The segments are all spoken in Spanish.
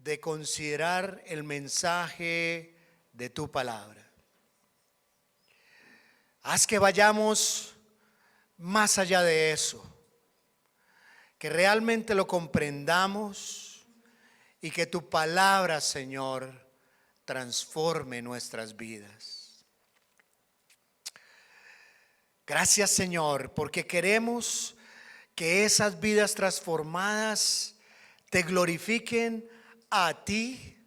de considerar el mensaje de tu palabra. Haz que vayamos más allá de eso, que realmente lo comprendamos y que tu palabra, Señor, transforme nuestras vidas. Gracias, Señor, porque queremos que esas vidas transformadas te glorifiquen a ti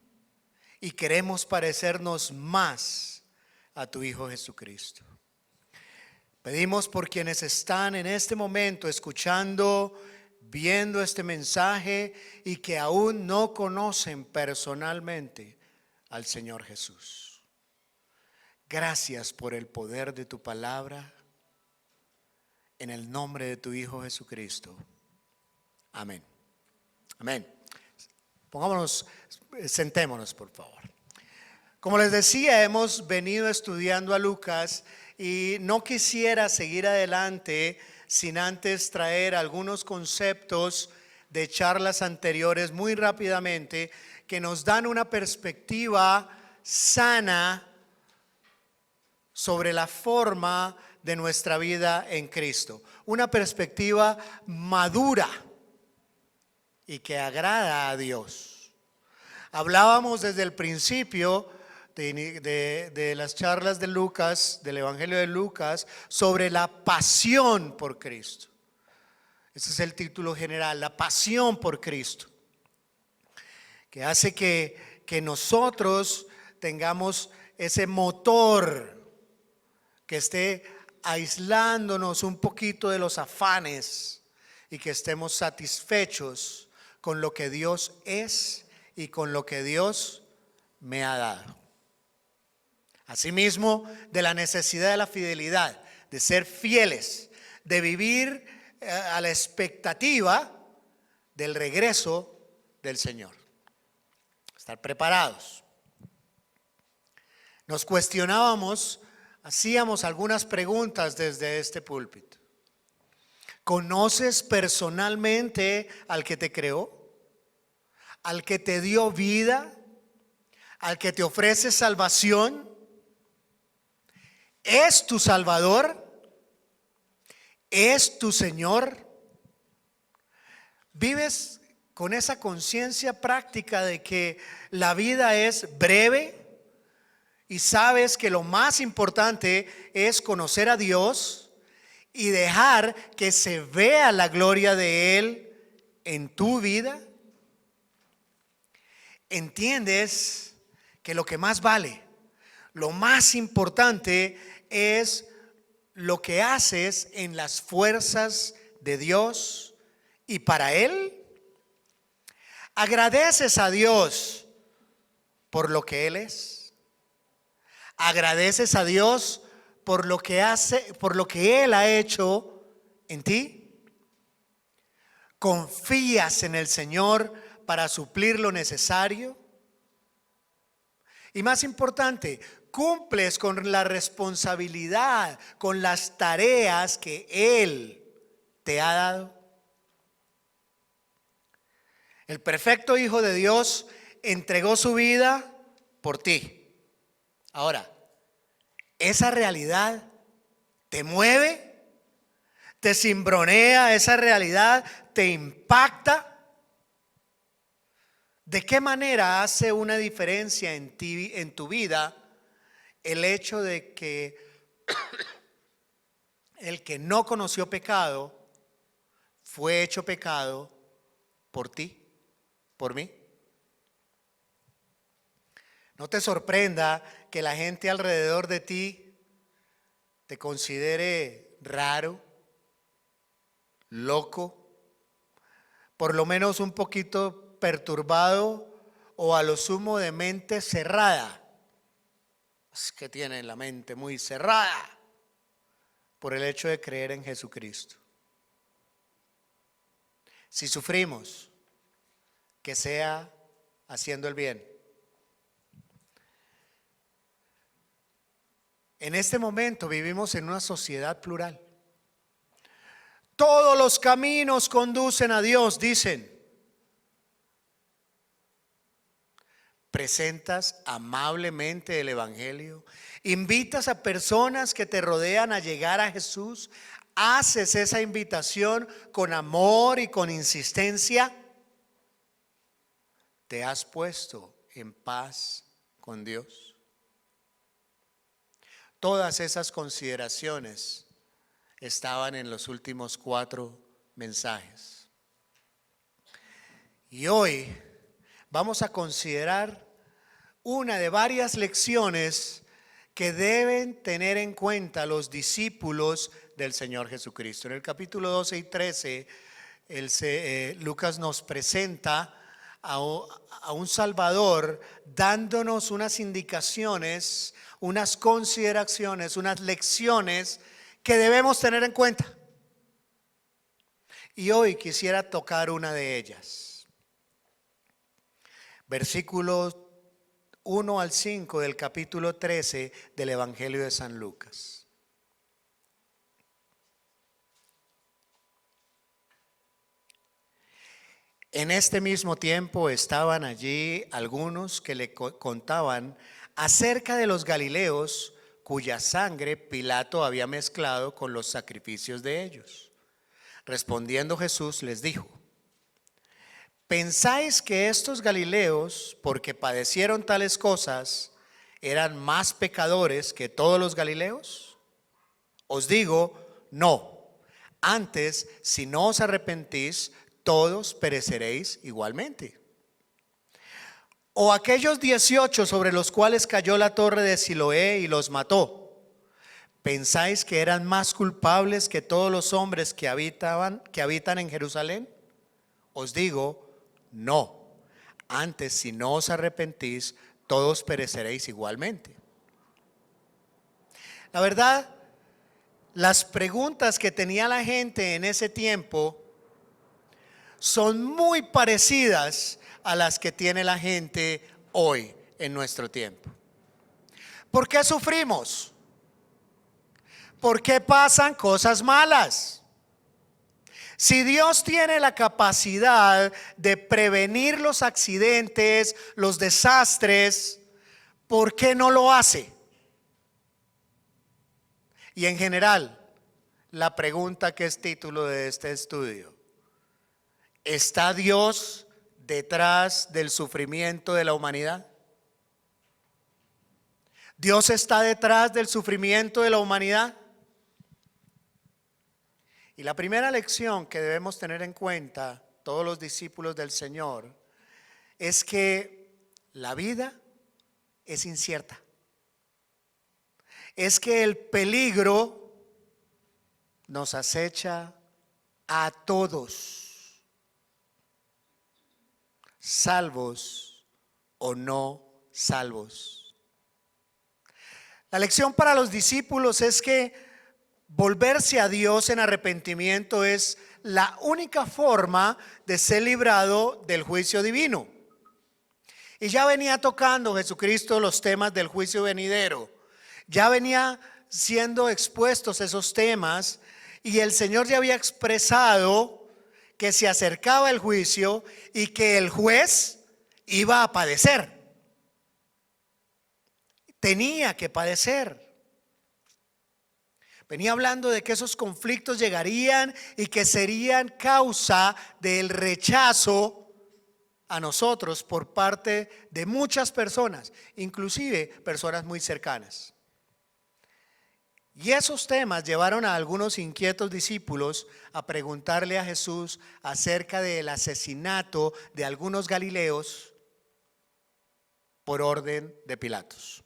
y queremos parecernos más a tu Hijo Jesucristo. Pedimos por quienes están en este momento escuchando, viendo este mensaje y que aún no conocen personalmente al Señor Jesús. Gracias por el poder de tu palabra. En el nombre de tu Hijo Jesucristo. Amén. Amén. Pongámonos, sentémonos por favor. Como les decía, hemos venido estudiando a Lucas y no quisiera seguir adelante sin antes traer algunos conceptos de charlas anteriores muy rápidamente que nos dan una perspectiva sana sobre la forma de nuestra vida en Cristo. Una perspectiva madura y que agrada a Dios. Hablábamos desde el principio de las charlas de Lucas, del Evangelio de Lucas, sobre la pasión por Cristo. Ese es el título general, la pasión por Cristo, que hace que nosotros tengamos ese motor que esté aislándonos un poquito de los afanes y que estemos satisfechos con lo que Dios es y con lo que Dios me ha dado. Asimismo, de la necesidad de la fidelidad, de ser fieles, de vivir a la expectativa del regreso del Señor. Estar preparados. Nos cuestionábamos, hacíamos algunas preguntas desde este púlpito. ¿Conoces personalmente al que te creó? ¿Al que te dio vida? ¿Al que te ofrece salvación? ¿Es tu Salvador? ¿Es tu Señor? ¿Vives con esa conciencia práctica de que la vida es breve? Y sabes que lo más importante es conocer a Dios y dejar que se vea la gloria de Él en tu vida. ¿Entiendes que lo que más vale, lo más importante es lo que haces en las fuerzas de Dios y para Él? ¿Agradeces a Dios por lo que Él es? ¿Agradeces a Dios por lo que hace, por lo que Él ha hecho en ti? ¿Confías en el Señor para suplir lo necesario? Y más importante, ¿cumples con la responsabilidad, con las tareas que Él te ha dado? El perfecto Hijo de Dios entregó su vida por ti. Ahora, ¿esa realidad te mueve? ¿Te cimbronea? ¿Esa realidad te impacta? ¿De qué manera hace una diferencia en ti, en tu vida, el hecho de que el que no conoció pecado fue hecho pecado por ti, por mí? No te sorprenda que la gente alrededor de ti te considere raro, loco, por lo menos un poquito perturbado o a lo sumo de mente cerrada. Es que tienen la mente muy cerrada por el hecho de creer en Jesucristo. Si sufrimos, que sea haciendo el bien. En este momento vivimos en una sociedad plural. Todos los caminos conducen a Dios, dicen. presentas amablemente el Evangelio, invitas a personas que te rodean a llegar a Jesús, haces esa invitación con amor y con insistencia, ¿te has puesto en paz con Dios? Todas esas consideraciones estaban en los últimos 4 mensajes. Y hoy vamos a considerar una de varias lecciones que deben tener en cuenta los discípulos del Señor Jesucristo. En el capítulo 12 y 13, Lucas nos presenta a un Salvador dándonos unas indicaciones, unas consideraciones, unas lecciones que debemos tener en cuenta. Y hoy quisiera tocar una de ellas. Versículos 1 al 5 del capítulo 13 del Evangelio de San Lucas. En este mismo tiempo estaban allí algunos que le contaban acerca de los galileos cuya sangre Pilato había mezclado con los sacrificios de ellos. Respondiendo Jesús les dijo: ¿pensáis que estos galileos, porque padecieron tales cosas, eran más pecadores que todos los galileos? Os digo, no. Antes, si no os arrepentís, todos pereceréis igualmente. O aquellos 18 sobre los cuales cayó la torre de Siloé y los mató, ¿pensáis que eran más culpables que todos los hombres que habitan en Jerusalén? Os digo, no. Antes, si no os arrepentís, todos pereceréis igualmente. La verdad, las preguntas que tenía la gente en ese tiempo son muy parecidas a las que tiene la gente hoy en nuestro tiempo. ¿Por qué sufrimos? ¿Por qué pasan cosas malas? Si Dios tiene la capacidad de prevenir los accidentes, los desastres, ¿por qué no lo hace? Y en general, la pregunta que es título de este estudio: ¿está Dios detrás del sufrimiento de la humanidad? ¿Dios está detrás del sufrimiento de la humanidad? Y la primera lección que debemos tener en cuenta todos los discípulos del Señor es que la vida es incierta. Es que el peligro nos acecha a todos, salvos o no salvos. La lección para los discípulos es que volverse a Dios en arrepentimiento es la única forma de ser librado del juicio divino. Y ya venía tocando Jesucristo los temas del juicio venidero. Ya venía siendo expuestos esos temas y el Señor ya había expresado que se acercaba el juicio y que el juez iba a padecer. Tenía que padecer. Venía hablando de que esos conflictos llegarían y que serían causa del rechazo a nosotros por parte de muchas personas, inclusive personas muy cercanas. Y esos temas llevaron a algunos inquietos discípulos a preguntarle a Jesús acerca del asesinato de algunos galileos por orden de Pilatos.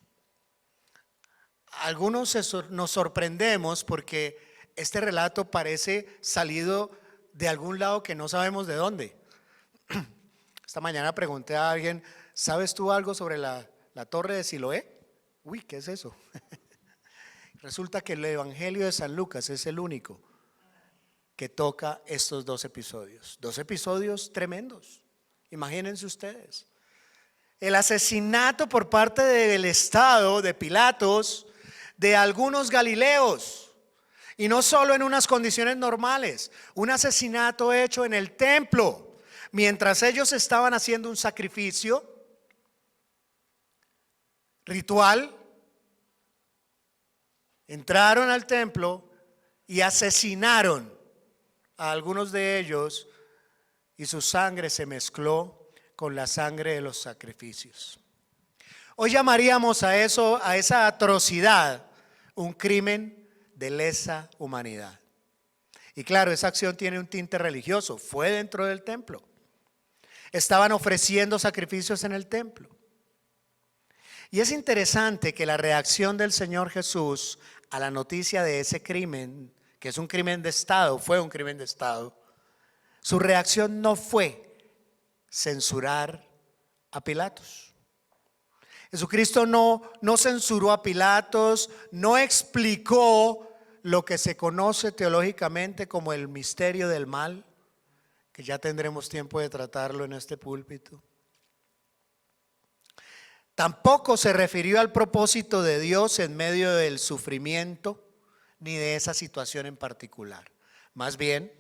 Algunos nos sorprendemos porque este relato parece salido de algún lado que no sabemos de dónde. Esta mañana pregunté a alguien: ¿sabes tú algo sobre la torre de Siloé? Uy, ¿qué es eso? Resulta que el Evangelio de San Lucas es el único que toca estos 2 episodios. 2 episodios tremendos. Imagínense ustedes. El asesinato por parte del Estado de Pilatos de algunos galileos, y no solo en unas condiciones normales, un asesinato hecho en el templo mientras ellos estaban haciendo un sacrificio. ritual, entraron al templo y asesinaron a algunos de ellos, y su sangre se mezcló con la sangre de los sacrificios. Hoy llamaríamos a eso, a esa atrocidad, un crimen de lesa humanidad. Y claro, esa acción tiene un tinte religioso. Fue dentro del templo. Estaban ofreciendo sacrificios en el templo. Y es interesante que la reacción del Señor Jesús a la noticia de ese crimen, que es un crimen de Estado, fue un crimen de Estado, su reacción no fue censurar a Pilatos. Jesucristo no censuró a Pilatos, no explicó lo que se conoce teológicamente como el misterio del mal, que ya tendremos tiempo de tratarlo en este púlpito. Tampoco se refirió al propósito de Dios en medio del sufrimiento ni de esa situación en particular. Más bien,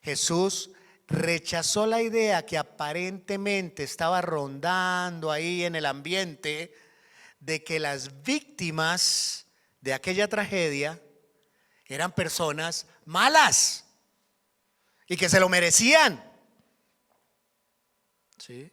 Jesús rechazó la idea que aparentemente estaba rondando ahí en el ambiente de que las víctimas de aquella tragedia eran personas malas y que se lo merecían. ¿Sí?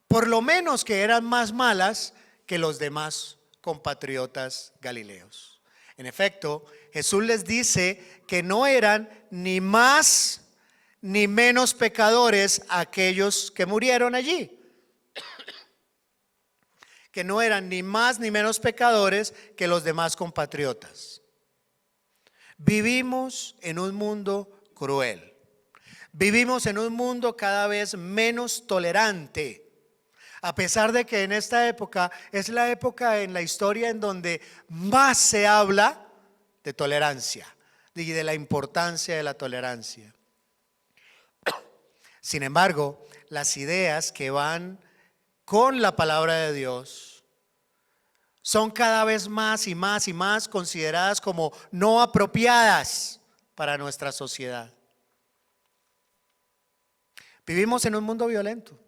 Por lo menos que eran más malas que los demás compatriotas galileos. En efecto, Jesús les dice que no eran ni más ni menos pecadores aquellos que murieron allí. Que no eran ni más ni menos pecadores que los demás compatriotas. Vivimos en un mundo cruel. Vivimos en un mundo cada vez menos tolerante. A pesar de que en esta época es la época en la historia en donde más se habla de tolerancia y de la importancia de la tolerancia. Sin embargo, las ideas que van con la palabra de Dios son cada vez más y más y más consideradas como no apropiadas para nuestra sociedad. Vivimos en un mundo violento.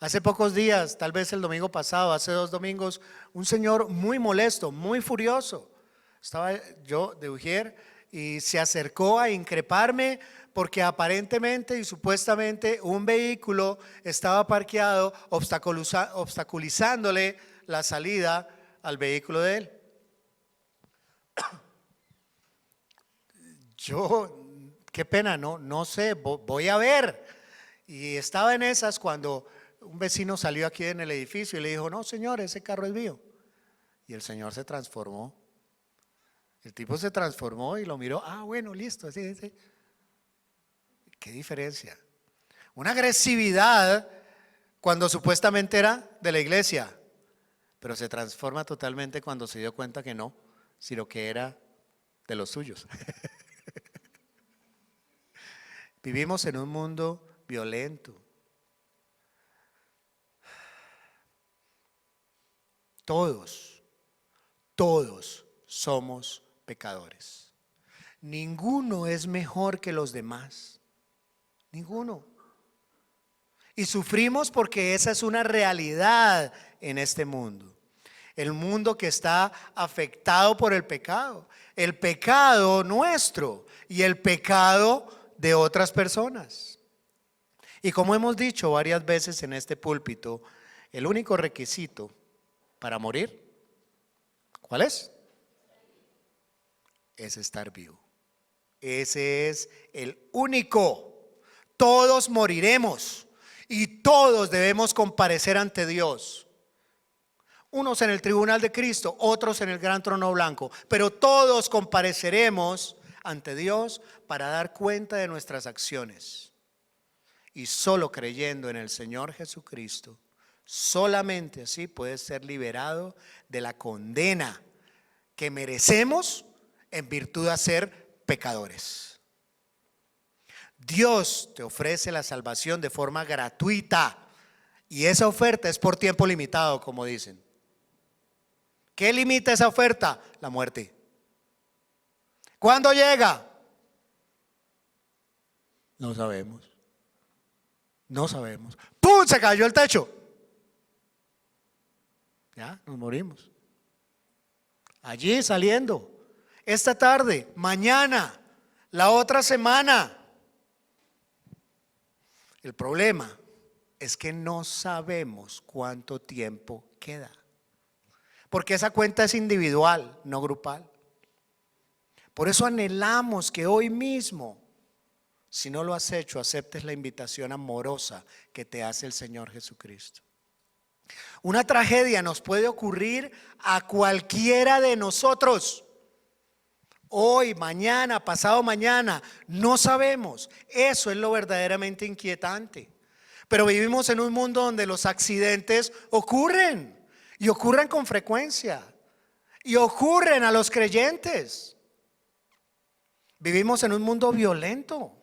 Hace pocos días, tal vez el domingo pasado, hace 2 domingos, un señor muy molesto, muy furioso. Estaba yo de Ujier y se acercó a increparme porque aparentemente y supuestamente un vehículo estaba parqueado obstaculizándole la salida al vehículo de él. Yo, qué pena, no sé, voy a ver. Y estaba en esas cuando un vecino salió aquí en el edificio y le dijo: no, señor, ese carro es mío. Y el señor se transformó. El tipo se transformó y lo miró. Ah, bueno, listo, así. ¿Qué diferencia? Una agresividad cuando supuestamente era de la iglesia, pero se transforma totalmente cuando se dio cuenta que no, sino que era de los suyos. Vivimos en un mundo violento. Todos somos pecadores. Ninguno es mejor que los demás. Ninguno. Y sufrimos porque esa es una realidad en este mundo. El mundo que está afectado por el pecado. El pecado nuestro y el pecado de otras personas. Y como hemos dicho varias veces en este púlpito, el único requisito para morir, ¿cuál es? Es estar vivo. Ese es el único. Todos moriremos y todos debemos comparecer ante Dios. Unos en el tribunal de Cristo, otros en el gran trono blanco, pero todos compareceremos ante Dios para dar cuenta de nuestras acciones. Y solo creyendo en el Señor Jesucristo, solamente así puedes ser liberado de la condena que merecemos en virtud de ser pecadores. Dios te ofrece la salvación de forma gratuita y esa oferta es por tiempo limitado, como dicen. ¿Qué limita esa oferta? La muerte. ¿Cuándo llega? No sabemos. No sabemos. ¡Pum! Se cayó el techo. Ya, nos morimos. Allí saliendo, esta tarde, mañana, la otra semana. El problema es que no sabemos cuánto tiempo queda, porque esa cuenta es individual, no grupal. Por eso anhelamos que hoy mismo, si no lo has hecho, aceptes la invitación amorosa que te hace el Señor Jesucristo. Una tragedia nos puede ocurrir a cualquiera de nosotros. Hoy, mañana, pasado mañana, no sabemos. Eso es lo verdaderamente inquietante. Pero vivimos en un mundo donde los accidentes ocurren, y ocurren con frecuencia, y ocurren a los creyentes. Vivimos en un mundo violento.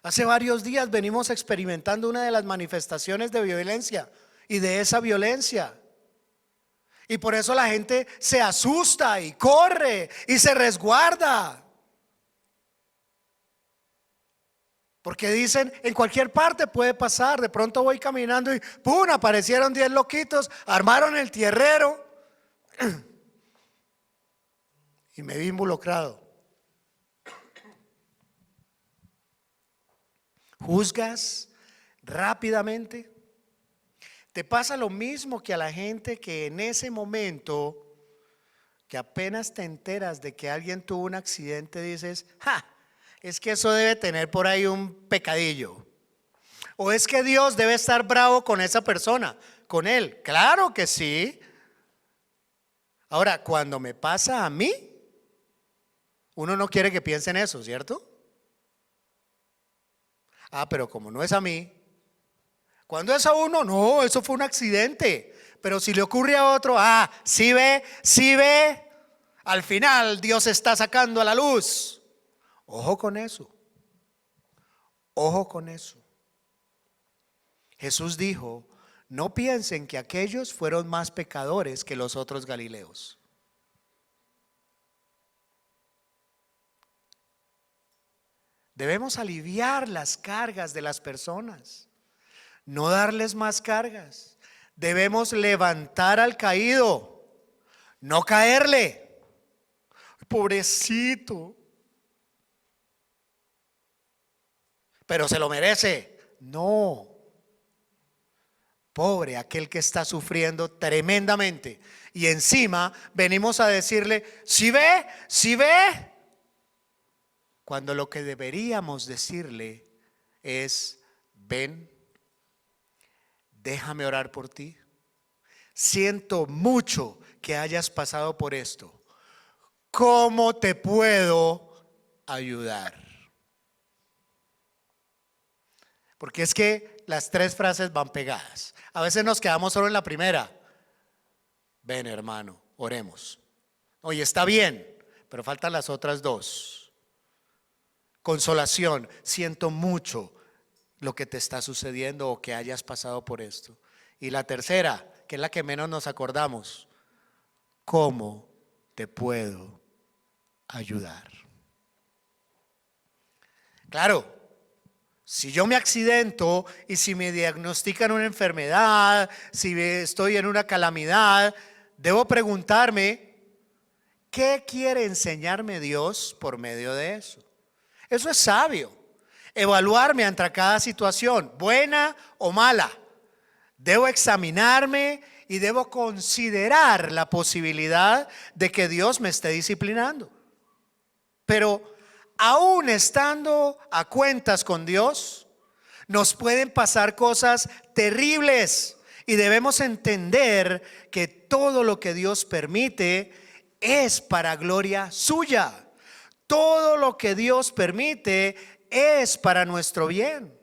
Hace varios días venimos experimentando una de las manifestaciones de violencia y de esa violencia. Y por eso la gente se asusta y corre y se resguarda. Porque dicen, en cualquier parte puede pasar. De pronto voy caminando y ¡pum! Aparecieron 10 loquitos, armaron el tierrero y me vi involucrado. Juzgas rápidamente. Te pasa lo mismo que a la gente que en ese momento, que apenas te enteras de que alguien tuvo un accidente, dices, ¡ja! Es que eso debe tener por ahí un pecadillo. O es que Dios debe estar bravo con esa persona, con él. Claro que sí. Ahora, cuando me pasa a mí, uno no quiere que piense en eso, ¿cierto? Pero como no es a mí, cuando es a uno, no, eso fue un accidente. Pero si le ocurre a otro, sí ve, al final Dios está sacando a la luz. Ojo con eso, ojo con eso. Jesús dijo, no piensen que aquellos fueron más pecadores que los otros galileos. Debemos aliviar las cargas de las personas, no darles más cargas. Debemos levantar al caído, no caerle. Pobrecito, pero se lo merece. No, pobre aquel que está sufriendo tremendamente. Y encima venimos a decirle, ¿sí ve? ¿Sí ve? Cuando lo que deberíamos decirle es, ven, déjame orar por ti. Siento mucho que hayas pasado por esto. ¿Cómo te puedo ayudar? Porque es que las tres frases van pegadas. A veces nos quedamos solo en la primera. Ven, hermano, oremos. Oye, está bien, pero faltan las otras dos. Consolación, siento mucho lo que te está sucediendo o que hayas pasado por esto. Y la tercera, que es la que menos nos acordamos, ¿cómo te puedo ayudar? Claro, si yo me accidento y si me diagnostican una enfermedad, si estoy en una calamidad, debo preguntarme, ¿qué quiere enseñarme Dios por medio de eso? Eso es sabio. Evaluarme ante cada situación, buena o mala. Debo examinarme y debo considerar la posibilidad de que Dios me esté disciplinando. Pero aún estando a cuentas con Dios, nos pueden pasar cosas terribles y debemos entender que todo lo que Dios permite es para gloria suya. Todo lo que Dios permite es para nuestro bien.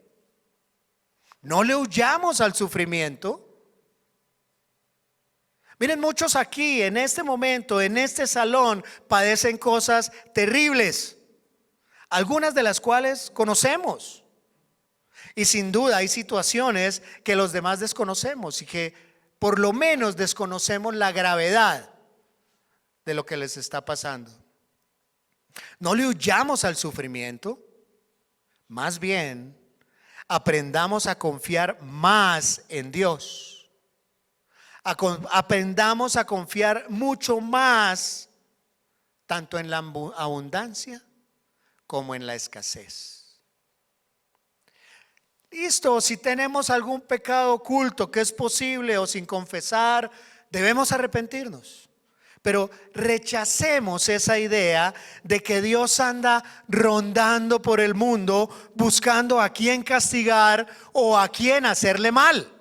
No le huyamos al sufrimiento. Miren, muchos aquí en este momento, en este salón, padecen cosas terribles, algunas de las cuales conocemos. Y sin duda hay situaciones que los demás desconocemos y que por lo menos desconocemos la gravedad de lo que les está pasando. No le huyamos al sufrimiento, más bien aprendamos a confiar más en Dios. Aprendamos a confiar mucho más, tanto en la abundancia como en la escasez. Listo, si tenemos algún pecado oculto que es posible o sin confesar, debemos arrepentirnos. Pero rechacemos esa idea de que Dios anda rondando por el mundo buscando a quién castigar o a quién hacerle mal.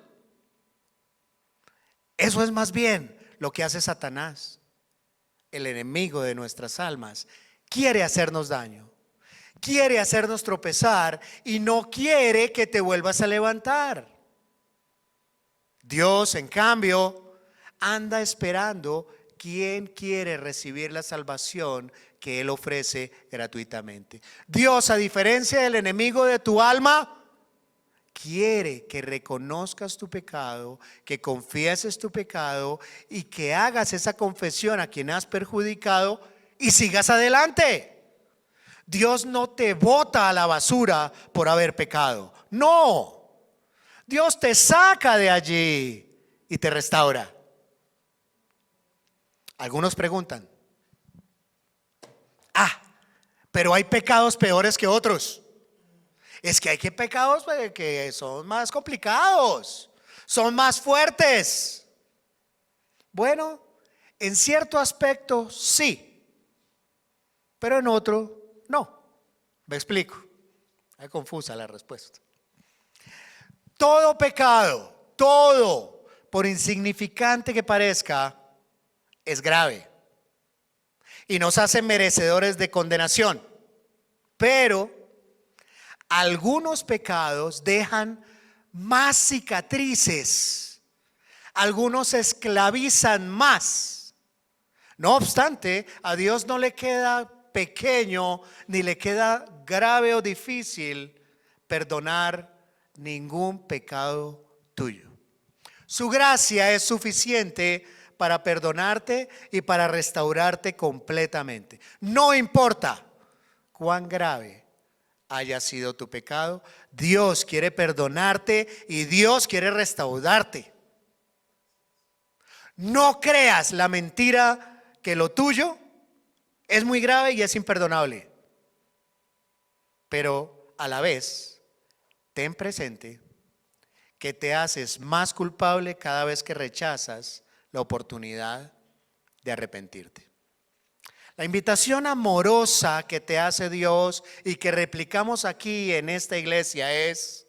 Eso es más bien lo que hace Satanás, el enemigo de nuestras almas. Quiere hacernos daño, quiere hacernos tropezar y no quiere que te vuelvas a levantar. Dios, en cambio, anda esperando quién quiere recibir la salvación que Él ofrece gratuitamente. Dios, a diferencia del enemigo de tu alma, quiere que reconozcas tu pecado, que confieses tu pecado y que hagas esa confesión a quien has perjudicado y sigas adelante. Dios no te bota a la basura por haber pecado. No. Dios te saca de allí y te restaura. Algunos preguntan: pero hay pecados peores que otros. Es que hay pecados que son más complicados, son más fuertes. Bueno, en cierto aspecto sí, pero en otro no. Me explico. Es confusa la respuesta. Todo pecado, todo, por insignificante que parezca, es grave y nos hace merecedores de condenación. Pero algunos pecados dejan más cicatrices, algunos esclavizan más. No obstante, a Dios no le queda pequeño ni le queda grave o difícil perdonar ningún pecado tuyo. Su gracia es suficiente para perdonarte y para restaurarte completamente. No importa cuán grave haya sido tu pecado, Dios quiere perdonarte y Dios quiere restaurarte. No creas la mentira que lo tuyo es muy grave y es imperdonable. Pero a la vez, ten presente que te haces más culpable cada vez que rechazas la oportunidad de arrepentirte. La invitación amorosa que te hace Dios y que replicamos aquí en esta iglesia es: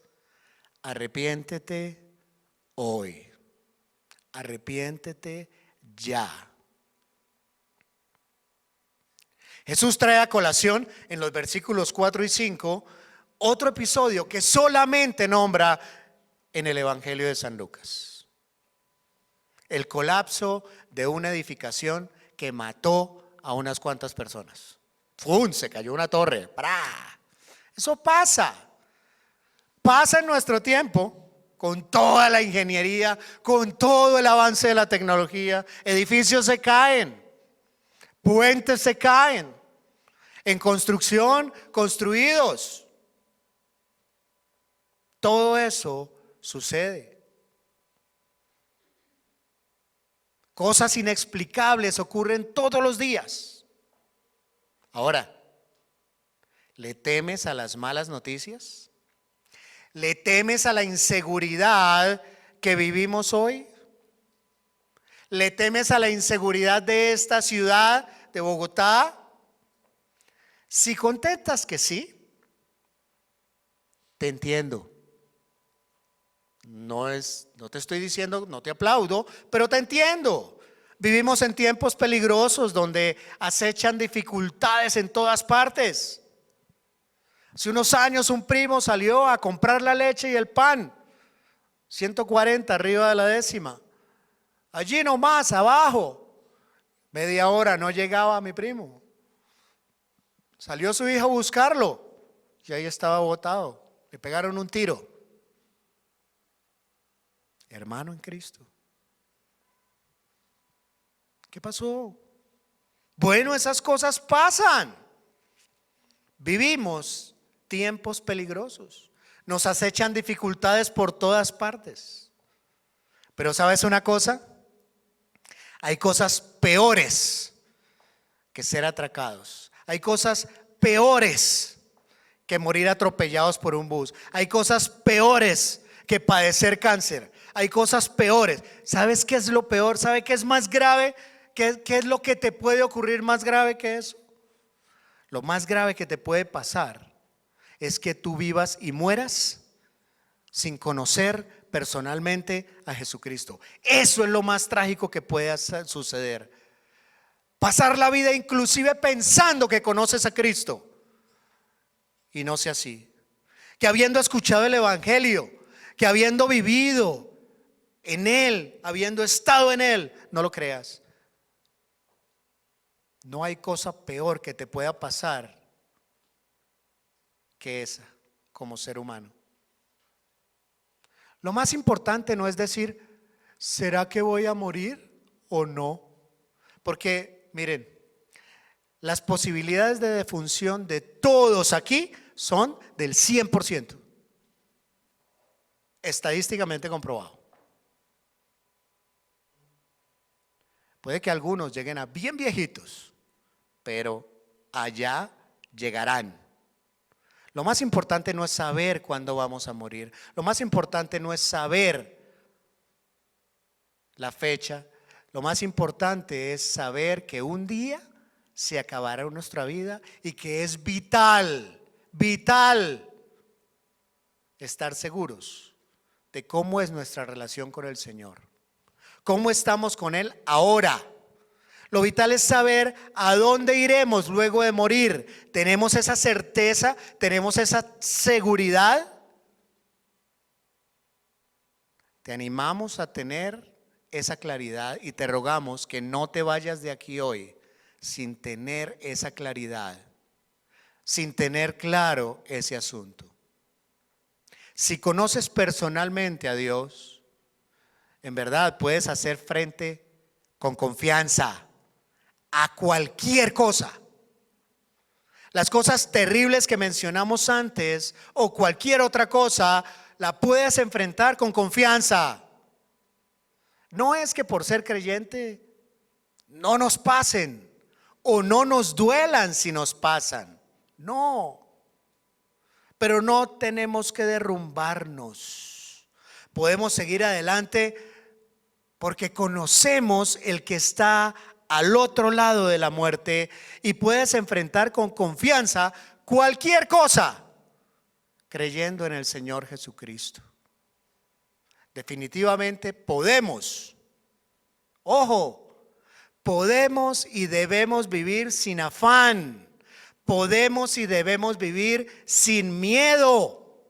arrepiéntete hoy, arrepiéntete ya. Jesús trae a colación en los versículos 4 y 5 otro episodio que solamente nombra en el Evangelio de San Lucas: el colapso de una edificación que mató a unas cuantas personas. ¡Fum! Se cayó una torre. ¡Pra! Eso pasa en nuestro tiempo, con toda la ingeniería, con todo el avance de la tecnología. Edificios se caen, puentes se caen, en construcción, construidos. Todo eso sucede. Cosas inexplicables ocurren todos los días. Ahora, ¿le temes a las malas noticias? ¿Le temes a la inseguridad que vivimos hoy? ¿Le temes a la inseguridad de esta ciudad, de Bogotá? Si contestas que sí, te entiendo. No te estoy diciendo, no te aplaudo, pero te entiendo. Vivimos en tiempos peligrosos donde acechan dificultades en todas partes. Hace unos años un primo salió a comprar la leche y el pan, 140 arriba de la décima. Allí nomás, abajo, media hora no llegaba mi primo. Salió su hijo a buscarlo y ahí estaba botado. Le pegaron un tiro. Hermano en Cristo, ¿qué pasó? Bueno, esas cosas pasan. Vivimos tiempos peligrosos. Nos acechan dificultades por todas partes. Pero ¿sabes una cosa? Hay cosas peores que ser atracados. Hay cosas peores que morir atropellados por un bus. Hay cosas peores que padecer cáncer. Hay cosas peores. ¿Sabes qué es lo peor? ¿Sabe qué es más grave? ¿Qué es lo que te puede ocurrir más grave que eso? Lo más grave que te puede pasar es que tú vivas y mueras sin conocer personalmente a Jesucristo. Eso es lo más trágico que puede suceder. Pasar la vida inclusive pensando que conoces a Cristo y no sea así. Que habiendo escuchado el evangelio, que habiendo vivido en Él, habiendo estado en Él, no lo creas. No hay cosa peor que te pueda pasar que esa como ser humano. Lo más importante no es decir, ¿será que voy a morir o no? Porque miren, las posibilidades de defunción de todos aquí son del 100%, estadísticamente comprobado. Puede que algunos lleguen a bien viejitos, pero allá llegarán. Lo más importante no es saber cuándo vamos a morir. Lo más importante no es saber la fecha. Lo más importante es saber que un día se acabará nuestra vida y que es vital, vital estar seguros de cómo es nuestra relación con el Señor. ¿Cómo estamos con Él ahora? Lo vital es saber a dónde iremos luego de morir. ¿Tenemos esa certeza? ¿Tenemos esa seguridad? Te animamos a tener esa claridad y te rogamos que no te vayas de aquí hoy sin tener esa claridad, sin tener claro ese asunto. Si conoces personalmente a Dios, en verdad puedes hacer frente con confianza a cualquier cosa. Las cosas terribles que mencionamos antes o cualquier otra cosa la puedes enfrentar con confianza. No es que por ser creyente no nos pasen o no nos duelan si nos pasan. No. Pero no tenemos que derrumbarnos. Podemos seguir adelante porque conocemos el que está al otro lado de la muerte y puedes enfrentar con confianza cualquier cosa creyendo en el Señor Jesucristo. Definitivamente podemos, ojo, podemos y debemos vivir sin afán, podemos y debemos vivir sin miedo,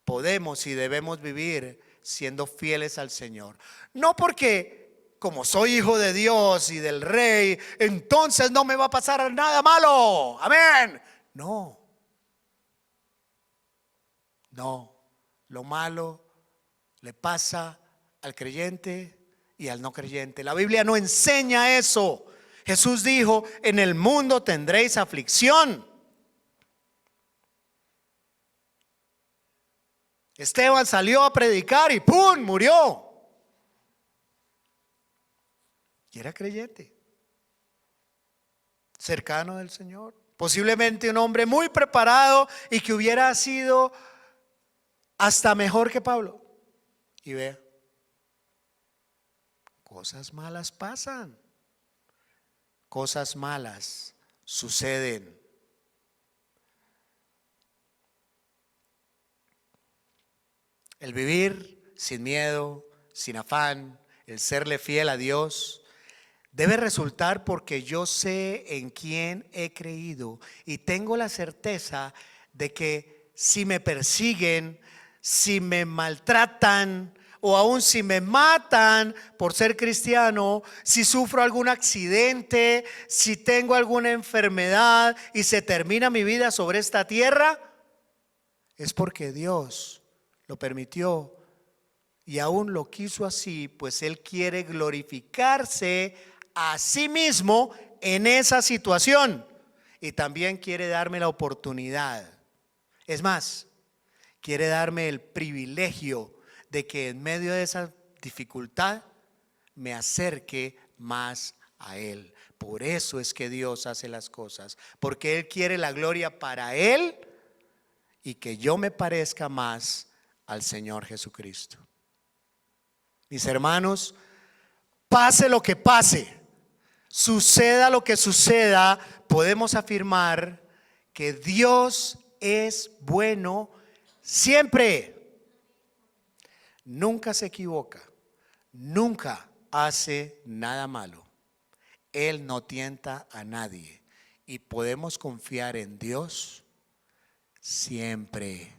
podemos y debemos vivir siendo fieles al Señor. No porque como soy hijo de Dios y del Rey, entonces no me va a pasar nada malo. Amén. No. No. Lo malo le pasa al creyente y al no creyente. La Biblia no enseña eso. Jesús dijo, en el mundo tendréis aflicción. Esteban salió a predicar y ¡pum! Murió. Y era creyente, cercano del Señor, posiblemente un hombre muy preparado y que hubiera sido hasta mejor que Pablo. Y vea, cosas malas pasan, cosas malas suceden. El vivir sin miedo, sin afán, el serle fiel a Dios debe resultar porque yo sé en quién he creído y tengo la certeza de que si me persiguen, si me maltratan o aún si me matan por ser cristiano, si sufro algún accidente, si tengo alguna enfermedad y se termina mi vida sobre esta tierra, es porque Dios lo permitió y aún lo quiso así, pues Él quiere glorificarse a sí mismo en esa situación y también quiere darme la oportunidad. Es más, quiere darme el privilegio de que en medio de esa dificultad me acerque más a Él. Por eso es que Dios hace las cosas, porque Él quiere la gloria para Él y que yo me parezca más al Señor Jesucristo. Mis hermanos, pase lo que pase, suceda lo que suceda, podemos afirmar que Dios es bueno siempre. Nunca se equivoca, nunca hace nada malo. Él no tienta a nadie y podemos confiar en Dios siempre.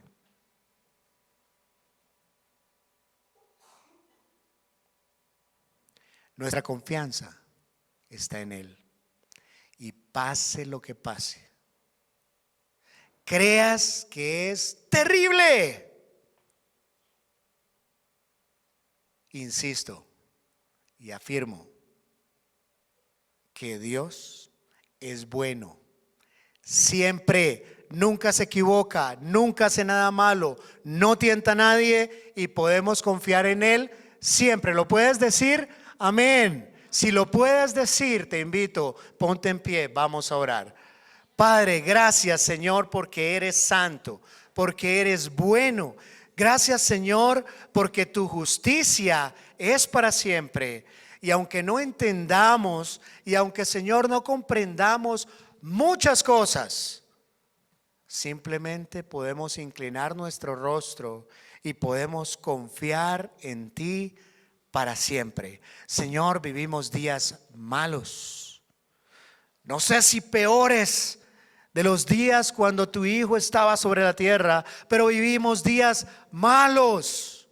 Nuestra confianza está en Él. Y pase lo que pase, creas que es terrible, insisto y afirmo que Dios es bueno siempre, nunca se equivoca, nunca hace nada malo, no tienta a nadie y podemos confiar en Él siempre. ¿Lo puedes decir? Amén. Si lo puedes decir, te invito, ponte en pie, vamos a orar. Padre, gracias Señor porque eres santo, porque eres bueno. Gracias Señor porque tu justicia es para siempre. Y aunque no entendamos y aunque Señor no comprendamos muchas cosas, simplemente podemos inclinar nuestro rostro y podemos confiar en ti para siempre. Señor, vivimos días malos, no sé si peores de los días cuando tu Hijo estaba sobre la tierra, pero vivimos días malos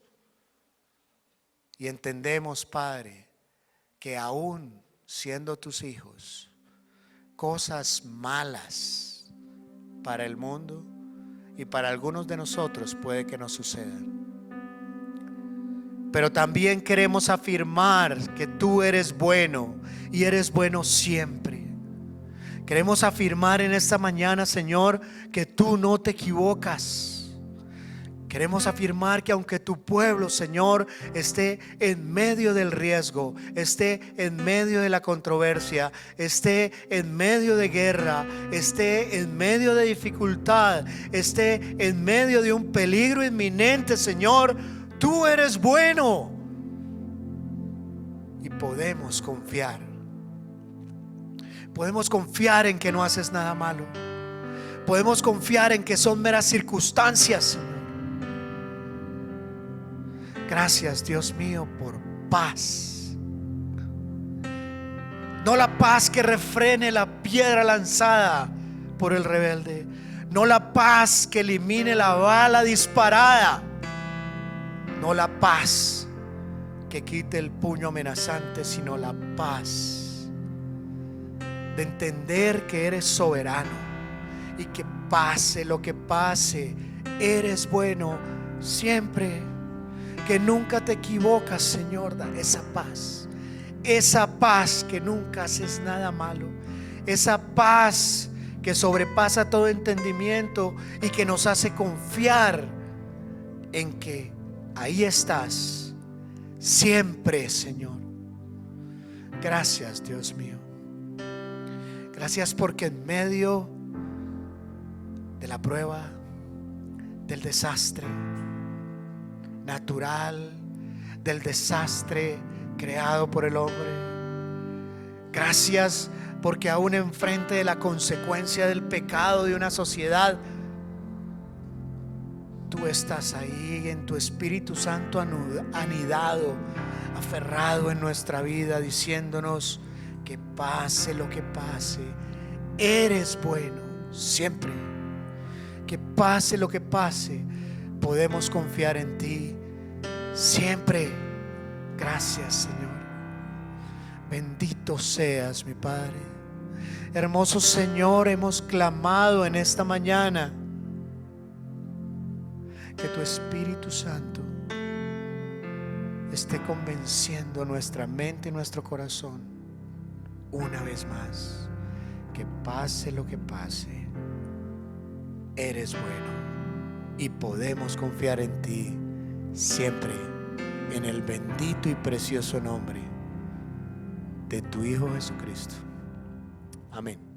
y entendemos, Padre, que aún siendo tus hijos, cosas malas para el mundo y para algunos de nosotros puede que nos sucedan. Pero también queremos afirmar que tú eres bueno y eres bueno siempre. Queremos afirmar en esta mañana, Señor, que tú no te equivocas. Queremos afirmar que aunque tu pueblo, Señor, esté en medio del riesgo, esté en medio de la controversia, esté en medio de guerra, esté en medio de dificultad, esté en medio de un peligro inminente, Señor, tú eres bueno y podemos confiar. Podemos confiar en que no haces nada malo. Podemos confiar en que son meras circunstancias, Señor. Gracias, Dios mío, por paz. No la paz que refrene la piedra lanzada por el rebelde. No la paz que elimine la bala disparada. No la paz que quite el puño amenazante, sino la paz de entender que eres soberano y que pase lo que pase, eres bueno siempre, que nunca te equivocas, Señor. Da esa paz que nunca haces nada malo, esa paz que sobrepasa todo entendimiento y que nos hace confiar en que ahí estás siempre, Señor. Gracias, Dios mío. Gracias porque en medio de la prueba, del desastre natural, del desastre creado por el hombre, gracias porque aún enfrente de la consecuencia del pecado de una sociedad, tú estás ahí en tu Espíritu Santo anidado, aferrado en nuestra vida, diciéndonos que pase lo que pase, eres bueno siempre. Que pase lo que pase, podemos confiar en ti siempre. Gracias, Señor. Bendito seas, mi Padre. Hermoso Señor, hemos clamado en esta mañana que tu Espíritu Santo esté convenciendo nuestra mente y nuestro corazón una vez más. Que pase lo que pase, eres bueno y podemos confiar en ti siempre, en el bendito y precioso nombre de tu Hijo Jesucristo. Amén.